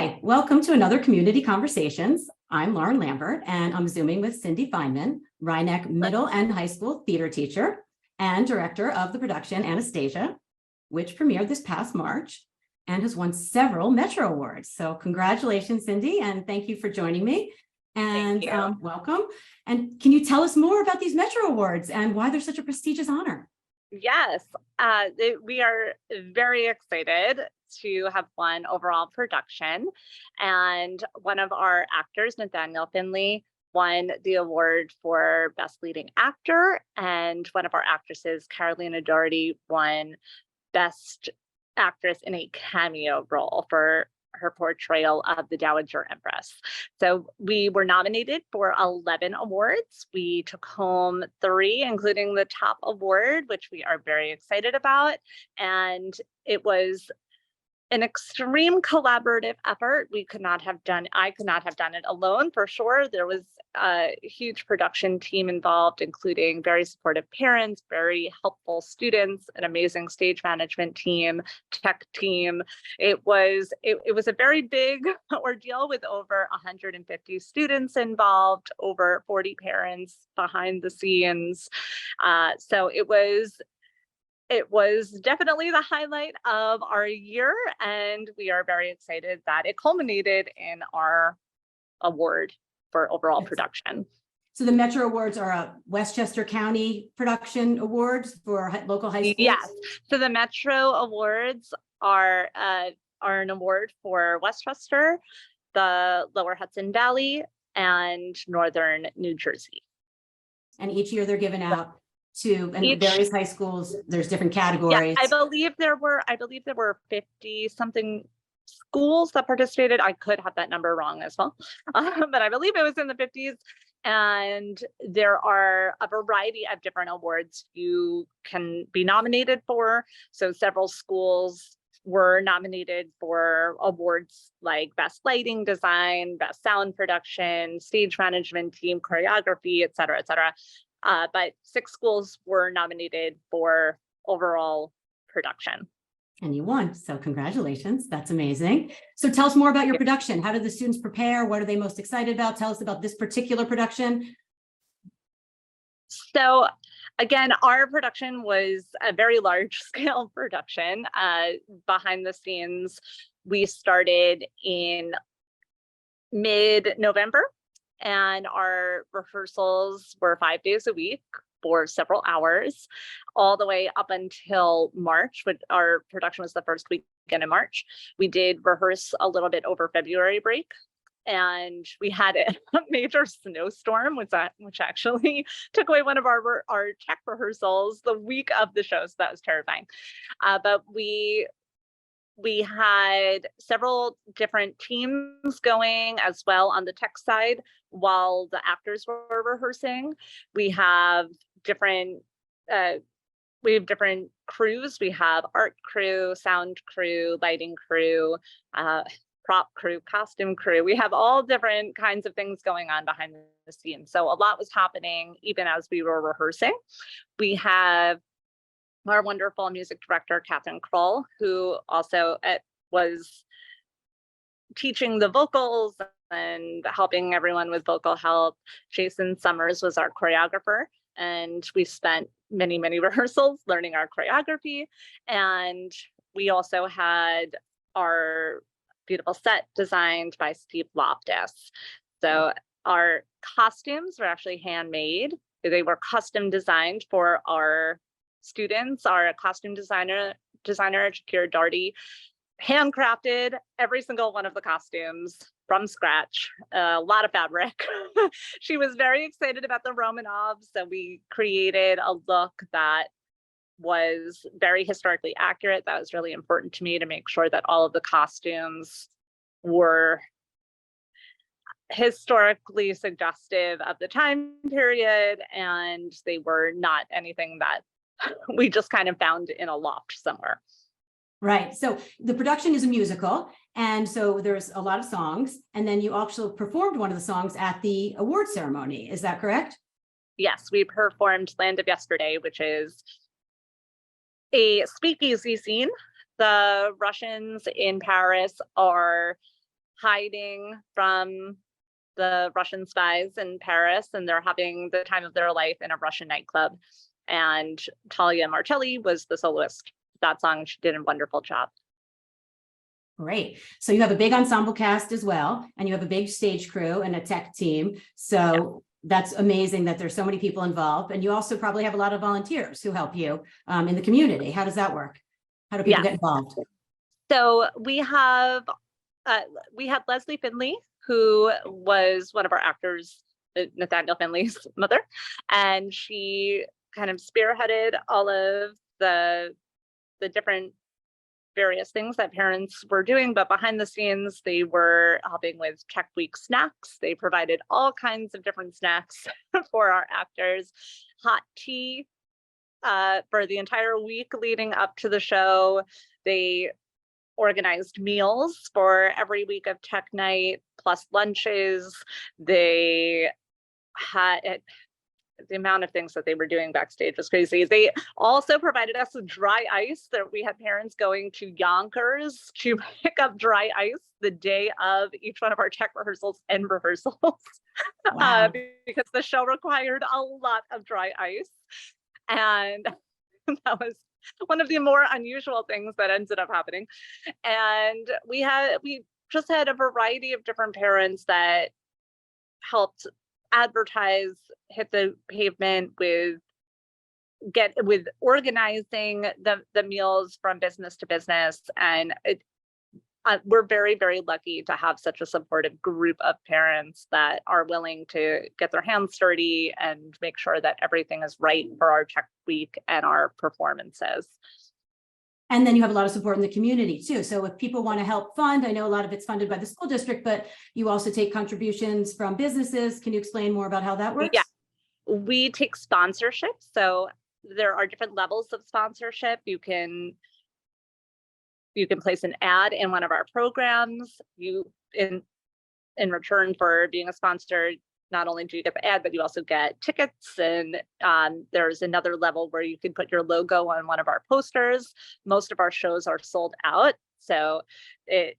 Hi, welcome to another Community Conversations. I'm Lauren Lambert, and I'm Zooming with Cindy Feynman, Rhinebeck Middle and High School theater teacher and director of the production Anastasia, which premiered this past March and has won several Metro Awards. So congratulations, Cindy, and thank you for joining me. And welcome. And can you tell us more about these Metro Awards and why they're such a prestigious honor? Yes, we are very excited to have won overall production. And one of our actors, Nathanial Findlay, won the award for Best Leading Actor. And one of our actresses, Carolina Doherty, won Best Actress in a Cameo Role for her portrayal of the Dowager Empress. So we were nominated for 11 awards. We took home 3, including the top award, which we are very excited about. And it was an extreme collaborative effort. I could not have done it alone for sure. There was a huge production team involved, including very supportive parents, very helpful students, an amazing stage management team, tech team. It was a very big ordeal with over 150 students involved, over 40 parents behind the scenes. So it was definitely the highlight of our year, and we are very excited that it culminated in our award for overall production. So the Metro Awards are a Westchester County production awards for local high schools? Yes, so the Metro Awards are an award for Westchester, the Lower Hudson Valley, and Northern New Jersey. And each year they're given out to various high schools. There's different categories. Yeah, I believe there were 50 something schools that participated. I could have that number wrong as well, but I believe it was in the 50s. And there are a variety of different awards you can be nominated for. So several schools were nominated for awards like Best Lighting Design, Best Sound Production, Stage Management Team, Choreography, et cetera, et cetera. But 6 schools were nominated for overall production. And you won, so congratulations, that's amazing. So tell us more about your production. How did the students prepare? What are they most excited about? Tell us about this particular production. So again, our production was a very large scale production. Behind the scenes, we started in mid-November. And our rehearsals were 5 days a week for several hours, all the way up until March, but our production was the first weekend in March. We did rehearse a little bit over February break, and we had a major snowstorm, which actually took away one of our tech rehearsals the week of the show, so that was terrifying. But we had several different teams going as well on the tech side while the actors were rehearsing. We have different crews. We have art crew, sound crew, lighting crew, prop crew, costume crew. We have all different kinds of things going on behind the scenes. So a lot was happening even as we were rehearsing. We have our wonderful music director, Catherine Kroll, who also was teaching the vocals and helping everyone with vocal help. Jason Summers was our choreographer, and we spent many, many rehearsals learning our choreography. And we also had our beautiful set designed by Steve Loftus. So our costumes were actually handmade. They were custom designed for our students. Our costume designer Shakira Doherty handcrafted every single one of the costumes from scratch, a lot of fabric. She was very excited about the Romanovs, so we created a look that was very historically accurate. That was really important to me, to make sure that all of the costumes were historically suggestive of the time period, and they were not anything that we just kind of found in a loft somewhere. Right. So the production is a musical. And so there's a lot of songs. And then you also performed one of the songs at the award ceremony. Is that correct? Yes, we performed Land of Yesterday, which is a speakeasy scene. The Russians in Paris are hiding from the Russian spies in Paris, and they're having the time of their life in a Russian nightclub. And Talia Martelli was the soloist. That song, she did a wonderful job. Great. So you have a big ensemble cast as well, and you have a big stage crew and a tech team. So that's amazing that there's so many people involved. And you also probably have a lot of volunteers who help you in the community. How does that work? How do people get involved? So we had Leslie Findlay, who was one of our actors, Nathanial Findlay's mother, and she kind of spearheaded all of the different various things that parents were doing, but behind the scenes, they were helping with Tech Week snacks. They provided all kinds of different snacks for our actors, hot tea for the entire week leading up to the show. They organized meals for every week of Tech Night, plus lunches. They had the amount of things that they were doing backstage was crazy. They also provided us with dry ice. That we had parents going to Yonkers to pick up dry ice the day of each one of our tech rehearsals and rehearsals. Wow. Because the show required a lot of dry ice. And that was one of the more unusual things that ended up happening. And we just had a variety of different parents that helped advertise, hit the pavement with organizing the meals from business to business. And we're very, very lucky to have such a supportive group of parents that are willing to get their hands dirty and make sure that everything is right for our Tech Week and our performances. And then you have a lot of support in the community too. So if people want to help fund, I know a lot of it's funded by the school district, but you also take contributions from businesses. Can you explain more about how that works? Yeah, we take sponsorship. So there are different levels of sponsorship. You can place an ad in one of our programs. In return for being a sponsor, not only do you get the ad, but you also get tickets. And there's another level where you can put your logo on one of our posters. Most of our shows are sold out, so it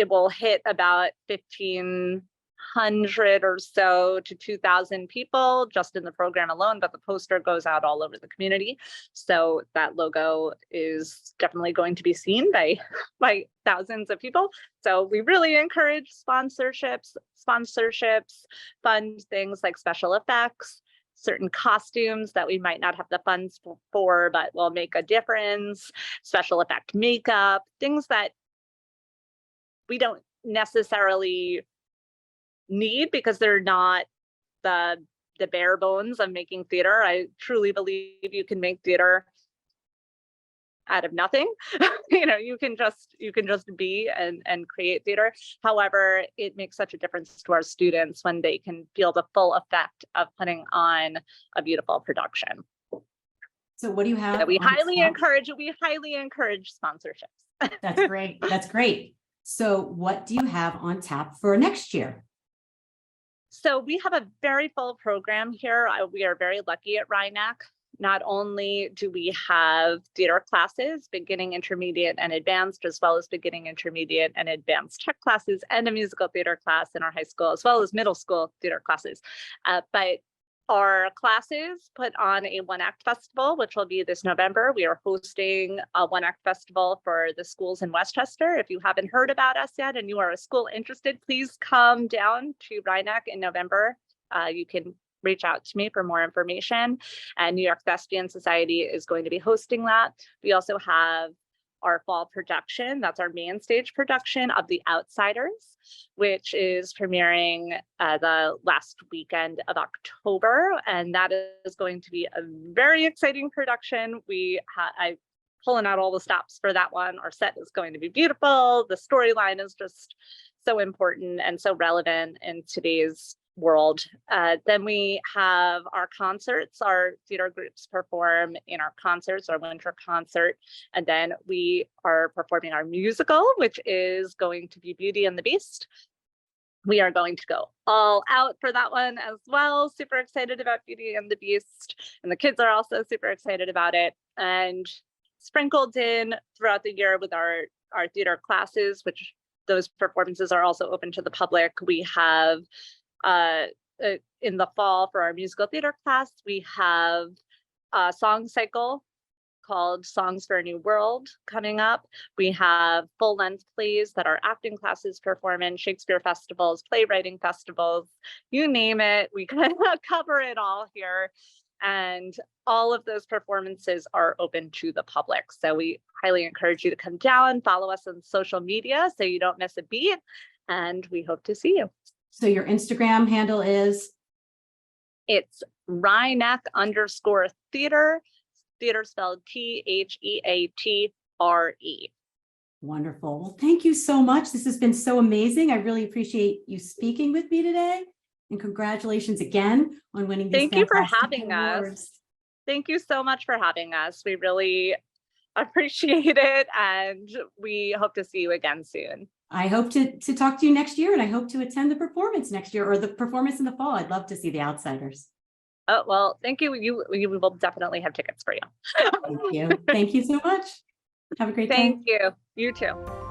will hit about 1,500 or so to 2,000 people just in the program alone, but the poster goes out all over the community. So that logo is definitely going to be seen by thousands of people. So we really encourage sponsorships, fund things like special effects, certain costumes that we might not have the funds for, but will make a difference, special effect makeup, things that we don't necessarily need because they're not the bare bones of making theater. I truly believe you can make theater out of nothing. You can just be and create theater. However, it makes such a difference to our students when they can feel the full effect of putting on a beautiful production. So what do you have? We highly encourage sponsorships. That's great. That's great. So what do you have on tap for next year? So we have a very full program here. We are very lucky at Rhinebeck. Not only do we have theater classes, beginning, intermediate, and advanced, as well as beginning, intermediate, and advanced tech classes, and a musical theater class in our high school, as well as middle school theater classes. But our classes put on a one-act festival, which will be this November. We are hosting a one-act festival for the schools in Westchester. If you haven't heard about us yet and you are a school interested, please come down to Rhinebeck in November. You can reach out to me for more information. And New York Thespian Society is going to be hosting that. We also have our fall production. That's our main stage production of The Outsiders, which is premiering the last weekend of October. And that is going to be a very exciting production. I'm pulling out all the stops for that one. Our set is going to be beautiful. The storyline is just so important and so relevant in today's world. Then we have our concerts. Our theater groups perform in our concerts, our winter concert, and then we are performing our musical, which is going to be Beauty and the Beast. We are going to go all out for that one as well. Super excited about Beauty and the Beast, and the kids are also super excited about it. And sprinkled in throughout the year with our theater classes, which those performances are also open to the public. We have in the fall for our musical theater class, we have a song cycle called Songs for a New World coming up. We have full-length plays that our acting classes perform in, Shakespeare festivals, playwriting festivals, you name it, we kind of cover it all here. And all of those performances are open to the public. So we highly encourage you to come down, follow us on social media so you don't miss a beat, and we hope to see you. So your Instagram handle is? It's Rhineck_theater, theater spelled Theatre. Wonderful. Well, thank you so much. This has been so amazing. I really appreciate you speaking with me today. And congratulations again on winning these Thank you for fantastic having awards. us. Thank you so much for having us. We really appreciate it, and we hope to see you again soon. I hope to talk to you next year, and I hope to attend the performance next year, or the performance in the fall. I'd love to see The Outsiders. Oh, well, thank you. We will definitely have tickets for you. Thank you. Thank you so much. Have a great day. Thank you. You too.